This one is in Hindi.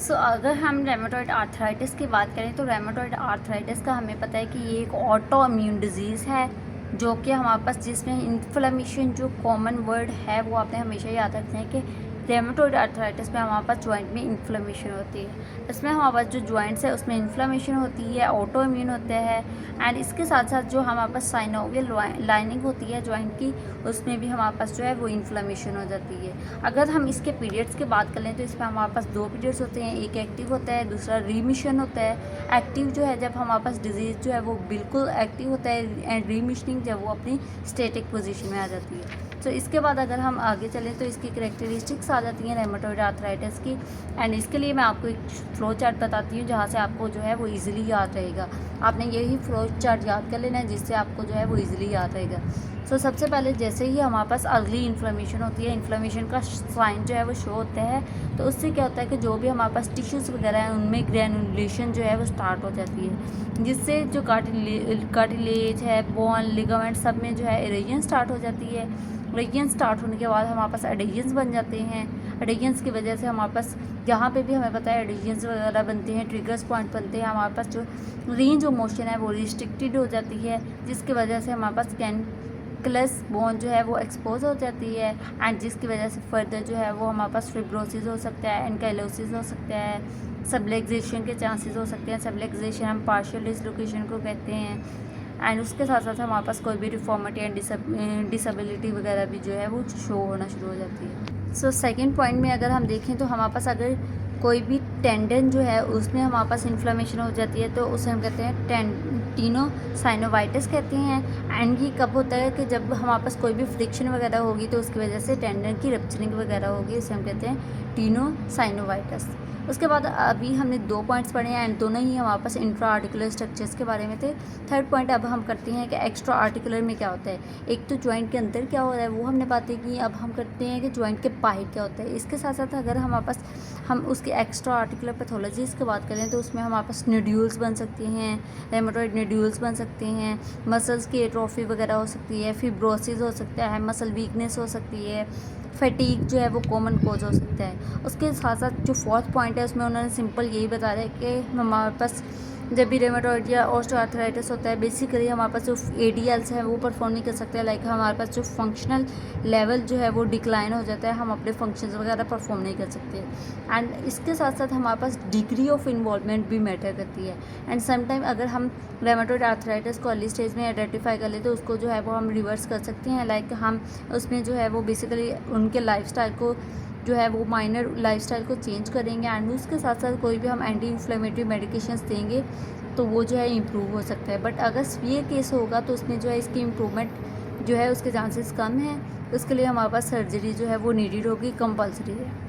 अगर हम रेमेटॉइड आर्थराइटिस की बात करें तो रेमेटॉइड आर्थराइटिस का हमें पता है कि ये एक ऑटो इम्यून डिजीज़ है, जो कि हमारे पास जिसमें इन्फ्लेमेशन जो कॉमन वर्ड है वो आपने हमेशा याद रखना है कि रेमेटॉइड आर्थराइटिस में हमारे पास जॉइंट में इन्फ्लेमेशन होती है। इसमें हमारे पास जो जॉइंट्स है उसमें इन्फ्लेमेशन होती है, ऑटो इम्यून होते हैं। एंड इसके साथ साथ जो हमारे पास साइनोवियल लाइनिंग होती है जॉइंट की, उसमें भी हमारे पास जो है वो इन्फ्लेमेशन हो जाती है। अगर हम इसके पीरियड्स की बात कर लें तो इसमें हमारे पास 2 पीरियड्स होते हैं, एक एक्टिव होता है, दूसरा रीमिशन होता है। एक्टिव जो है जब हमारे पास डिजीज़ जो है वो बिल्कुल एक्टिव होता है, एंड रीमिशनिंग जब वो अपनी स्टेटिक पोजीशन में आ जाती है। तो इसके बाद अगर हम आगे चलें तो इसकी करैक्टरिस्टिक्स आ जाती हैं रेमेटॉइड आर्थराइटिस की। एंड इसके लिए मैं आपको एक फ्लो चार्ट बताती हूँ जहाँ से आपको जो है वो ईजिली याद रहेगा। आपने यही फ्लो चार्ट याद कर लेना है जिससे आपको जो है वो ईजिली याद रहेगा। सबसे पहले जैसे ही हमारे पास अर्ली इन्फ्लेमेशन होती है, इन्फ्लेमेशन का साइन जो है वो शो होता है, तो उससे क्या होता है कि जो भी हमारे पास टिश्यूज़ वगैरह हैं उनमें ग्रैनुलेशन जो है वो स्टार्ट हो जाती है, जिससे जो कार्टिलेज है, बोन, लिगामेंट सब में जो है एरेजन स्टार्ट हो जाती है। एडेशन स्टार्ट होने के बाद हमारे पास एडेशंस बन जाते हैं। एडेशंस की वजह से हमारे पास जहाँ पे भी हमें पता है एडेशंस वगैरह बनते हैं, ट्रिगर्स पॉइंट बनते हैं, हमारे पास जो रेंज ऑफ मोशन है वो रिस्ट्रिक्टेड हो जाती है, जिसकी वजह से हमारे पास कैनक्लस बोन जो है वो एक्सपोज हो जाती है। एंड जिसकी वजह से फर्दर जो है वो हमारे पास फिब्रोसिस हो सकता है, एनकाइलोसिस हो सकता है, सबलेक्सेशन के चांसेस हो सकते हैं। सबलेक्सेशन हम पार्शियल डिसलोकेशन को कहते हैं। एंड उसके साथ साथ हमारे पास कोई भी डिफॉर्मिटी एंड डिसेबिलिटी वगैरह भी जो है वो शो होना शुरू हो जाती है। सेकंड पॉइंट में अगर हम देखें तो हमारे पास अगर कोई भी टेंडन जो है उसमें हमारे पास इन्फ्लेमेशन हो जाती है तो उसे हम कहते हैं टेनोसाइनोवाइटिस कहते हैं। एंड ये कब होता है कि जब हमारे पास कोई भी फ्रिक्शन वगैरह होगी तो उसकी वजह से टेंडन की रप्चरिंग वगैरह होगी, इसे हम कहते हैं टेनोसाइनोवाइटिस। उसके बाद अभी हमने 2 पॉइंट्स पढ़े हैं एंड दोनों ही हमारे पास इंट्रा आर्टिकुलर स्ट्रक्चर्स के बारे में थे। थर्ड पॉइंट अब हम करते हैं कि एक्स्ट्रा आर्टिकुलर में क्या होता है। एक तो जॉइंट के अंदर क्या हो रहा है वो हमने बातें की, अब हम करते हैं कि जॉइंट के बाहर क्या होता है। इसके साथ साथ अगर हमारे पास हम उसके एक्स्ट्रा आर्टिकुलर पैथोलॉजीज़ की बात करें तो उसमें हमारे पास नोड्यूल्स बन सकते हैं, रेमेटॉइड नोड्यूल्स बन सकते हैं, मसल्स की एट्रोफी वगैरह हो सकती है, फिब्रोसिस हो सकता है, मसल वीकनेस हो सकती है, फटीग जो है वो कॉमन कोज हो सकता है। उसके साथ साथ जो फोर्थ पॉइंट है उसमें उन्होंने सिंपल यही बता रहा है कि हमारे पास जब भी रेमेटॉइड या ऑस्टियोआर्थराइटिस होता है बेसिकली हमारे पास जो एडीएल्स हैं वो परफॉर्म नहीं कर सकते, लाइक हमारे पास जो फंक्शनल लेवल जो है वो डिक्लाइन हो जाता है, हम अपने फंक्शंस वगैरह परफॉर्म नहीं कर सकते। एंड इसके साथ साथ हमारे पास डिग्री ऑफ इन्वॉल्वमेंट भी मैटर करती है। एंड समटाइम अगर हम रेमेटॉइड आर्थराइटिस को अर्ली स्टेज में आइडेंटिफाई कर ले तो उसको जो है वो हम रिवर्स कर सकते हैं, लाइक हम उसमें जो है वो बेसिकली उनके लाइफस्टाइल को जो है वो माइनर लाइफस्टाइल को चेंज करेंगे। एंड उसके साथ साथ कोई भी हम एंटी इन्फ्लेमेटरी मेडिकेशंस देंगे तो वो जो है इम्प्रूव हो सकता है। बट अगर सीवियर केस होगा तो उसमें जो है इसकी इम्प्रूवमेंट जो है उसके चांसेस कम हैं, उसके लिए हमारे पास सर्जरी जो है वो नीडेड होगी, कंपल्सरी है।